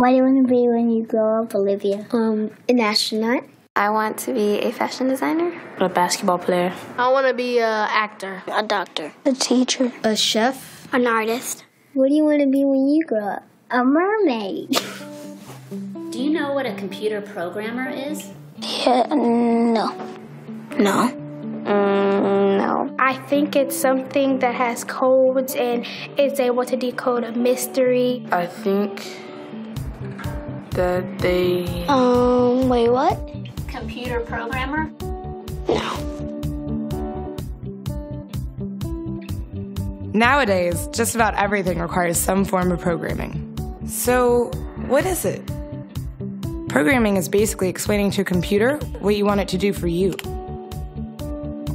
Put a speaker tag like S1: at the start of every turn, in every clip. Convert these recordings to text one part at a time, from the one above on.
S1: What do you want to be when you grow up, Olivia?
S2: An astronaut.
S3: I want to be a fashion designer.
S4: A basketball player.
S5: I want to be an actor.
S2: A doctor.
S1: A teacher.
S5: A chef.
S2: An artist.
S1: What do you want to be when you grow up? A mermaid.
S6: Do you know what a computer programmer is?
S1: Yeah, no.
S2: No.
S3: No.
S7: I think it's something that has codes and is able to decode a mystery.
S4: I think that they...
S2: Wait, what?
S6: Computer programmer?
S2: No.
S8: Nowadays, just about everything requires some form of programming. So, what is it? Programming is basically explaining to a computer what you want it to do for you.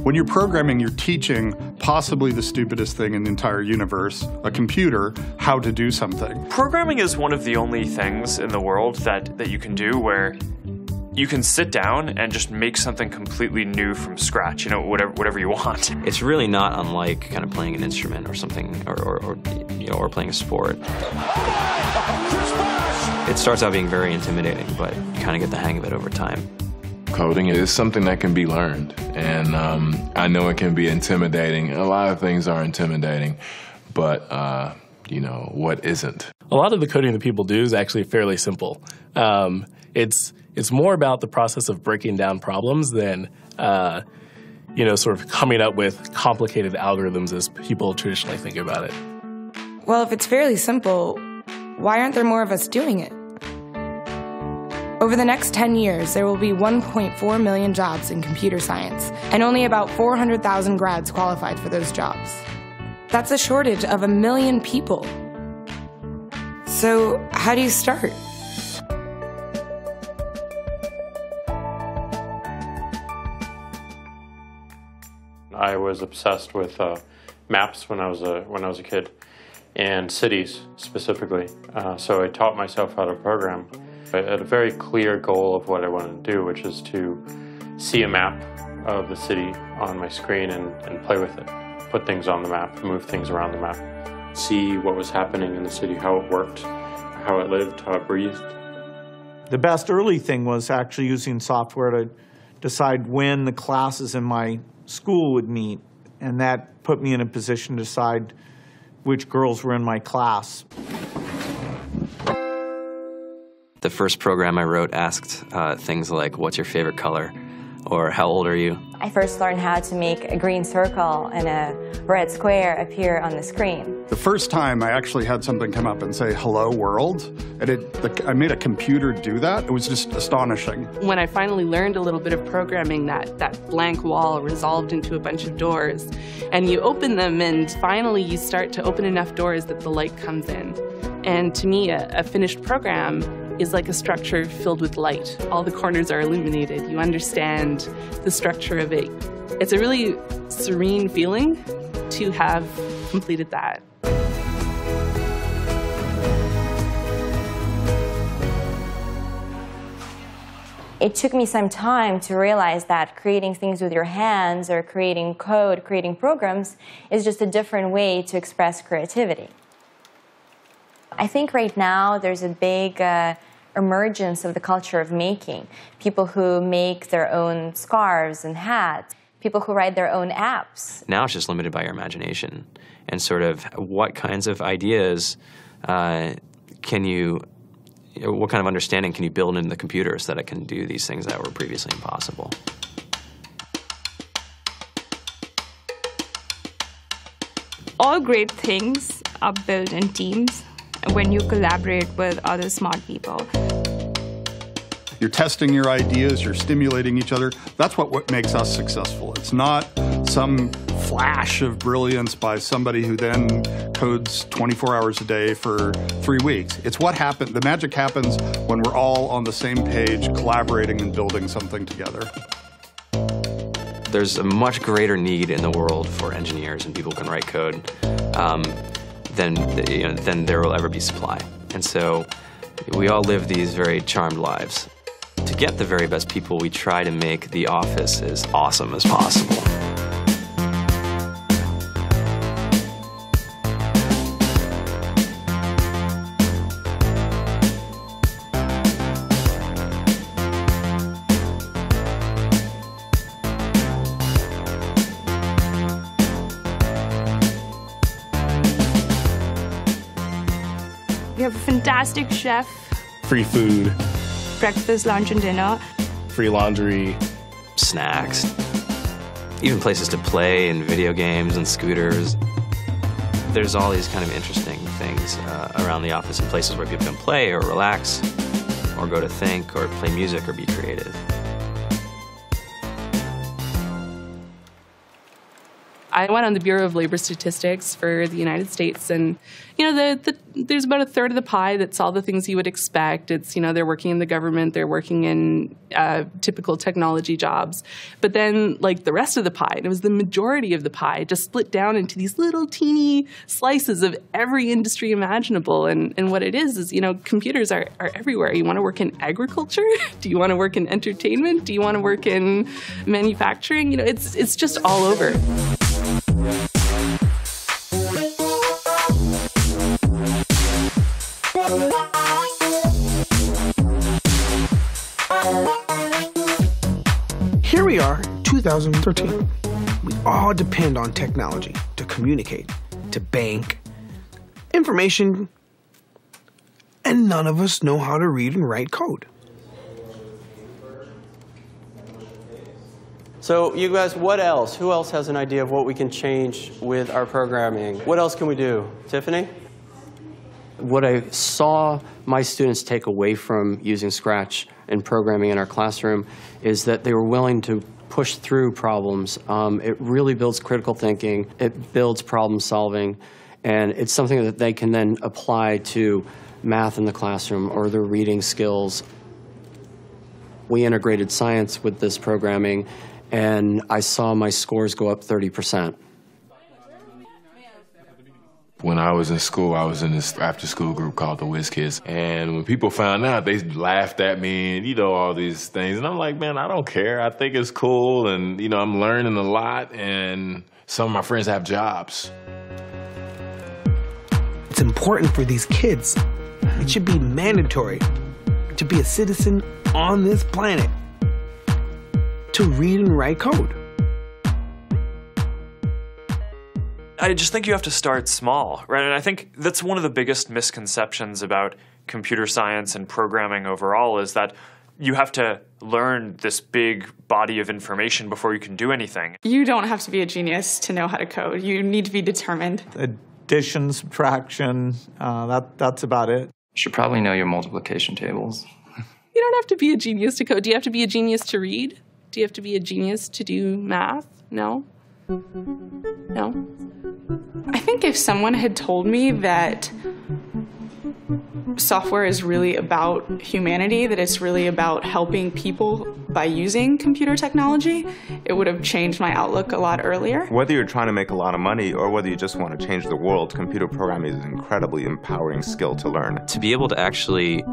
S9: When you're programming, you're teaching possibly the stupidest thing in the entire universe, a computer, how to do something.
S10: Programming is one of the only things in the world that you can do where you can sit down and just make something completely new from scratch, you know, whatever you want.
S11: It's really not unlike kind of playing an instrument or something, or playing a sport. It starts out being very intimidating, but you kind of get the hang of it over time.
S12: Coding is something that can be learned, and I know it can be intimidating. A lot of things are intimidating, but what isn't?
S13: A lot of the coding that people do is actually fairly simple. It's more about the process of breaking down problems than sort of coming up with complicated algorithms as people traditionally think about it.
S8: Well, if it's fairly simple, why aren't there more of us doing it? Over the next 10 years, there will be 1.4 million jobs in computer science, and only about 400,000 grads qualified for those jobs. That's a shortage of 1 million people. So, how do you start?
S14: I was obsessed with maps when I was a kid, and cities specifically. So I taught myself how to program. I had a very clear goal of what I wanted to do, which is to see a map of the city on my screen and play with it. Put things on the map, move things around the map. See what was happening in the city, how it worked, how it lived, how it breathed.
S15: The best early thing was actually using software to decide when the classes in my school would meet, and that put me in a position to decide which girls were in my class.
S11: The first program I wrote asked things like, what's your favorite color? Or how old are you?
S16: I first learned how to make a green circle and a red square appear on the screen.
S9: The first time I actually had something come up and say, hello world, and I made a computer do that. It was just astonishing.
S4: When I finally learned a little bit of programming, that blank wall resolved into a bunch of doors. And you open them, and finally you start to open enough doors that the light comes in. And to me, a finished program is like a structure filled with light. All the corners are illuminated. You understand the structure of it. It's a really serene feeling to have completed that.
S16: It took me some time to realize that creating things with your hands or creating code, creating programs, is just a different way to express creativity. I think right now there's a big emergence of the culture of making. People who make their own scarves and hats, people who write their own apps.
S11: Now it's just limited by your imagination and sort of what kinds of ideas what kind of understanding can you build into the computer so that it can do these things that were previously impossible.
S17: All great things are built in teams when you collaborate with other smart people.
S9: You're testing your ideas, you're stimulating each other. That's what makes us successful. It's not some flash of brilliance by somebody who then codes 24 hours a day for 3 weeks. It's what happened. The magic happens when we're all on the same page, collaborating and building something together.
S11: There's a much greater need in the world for engineers and people who can write code than there will ever be supply. And so we all live these very charmed lives. To get the very best people, we try to make the office as awesome as possible.
S17: have a fantastic chef.
S13: Free food.
S17: Breakfast, lunch, and dinner.
S13: Free laundry.
S11: Snacks. Even places to play and video games and scooters. There's all these kind of interesting things around the office and places where people can play or relax or go to think or play music or be creative.
S4: I went on the Bureau of Labor Statistics for the United States, and there's about a third of the pie that's all the things you would expect. It's, they're working in the government, they're working in typical technology jobs. But then, like, the rest of the pie, and it was the majority of the pie, just split down into these little teeny slices of every industry imaginable. And what it is, computers are everywhere. You want to work in agriculture? Do you want to work in entertainment? Do you want to work in manufacturing? It's just all over.
S18: Here we are, 2013. We all depend on technology to communicate, to bank, information, and none of us know how to read and write code.
S19: So you guys, what else? Who else has an idea of what we can change with our programming? What else can we do? Tiffany? What I saw my students take away from using Scratch and programming in our classroom is that they were willing to push through problems. It really builds critical thinking. It builds problem solving. And it's something that they can then apply to math in the classroom or their reading skills. We integrated science with this programming, and I saw my scores go up 30%.
S12: When I was in school, I was in this after-school group called the Whiz Kids. And when people found out, they laughed at me and, all these things. And I'm like, man, I don't care. I think it's cool. And, I'm learning a lot. And some of my friends have jobs.
S18: It's important for these kids. It should be mandatory to be a citizen on this planet, to read and write code.
S10: I just think you have to start small, right? And I think that's one of the biggest misconceptions about computer science and programming overall is that you have to learn this big body of information before you can do anything.
S17: You don't have to be a genius to know how to code. You need to be determined.
S15: Addition, subtraction, that's about it.
S20: You should probably know your multiplication tables.
S4: You don't have to be a genius to code. Do you have to be a genius to read? Do you have to be a genius to do math? No? No?
S17: I think if someone had told me that software is really about humanity, that it's really about helping people by using computer technology, it would have changed my outlook a lot earlier.
S21: Whether you're trying to make a lot of money or whether you just want to change the world, computer programming is an incredibly empowering skill to learn.
S11: To be able to actually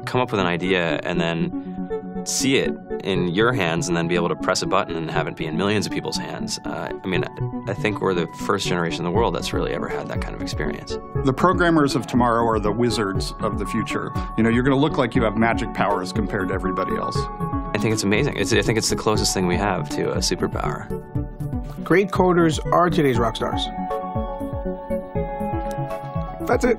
S11: come up with an idea and then see it in your hands and then be able to press a button and have it be in millions of people's hands. I think we're the first generation in the world that's really ever had that kind of experience.
S9: The programmers of tomorrow are the wizards of the future. You're going to look like you have magic powers compared to everybody else.
S11: I think it's amazing. I think it's the closest thing we have to a superpower.
S18: Great coders are today's rock stars. That's it.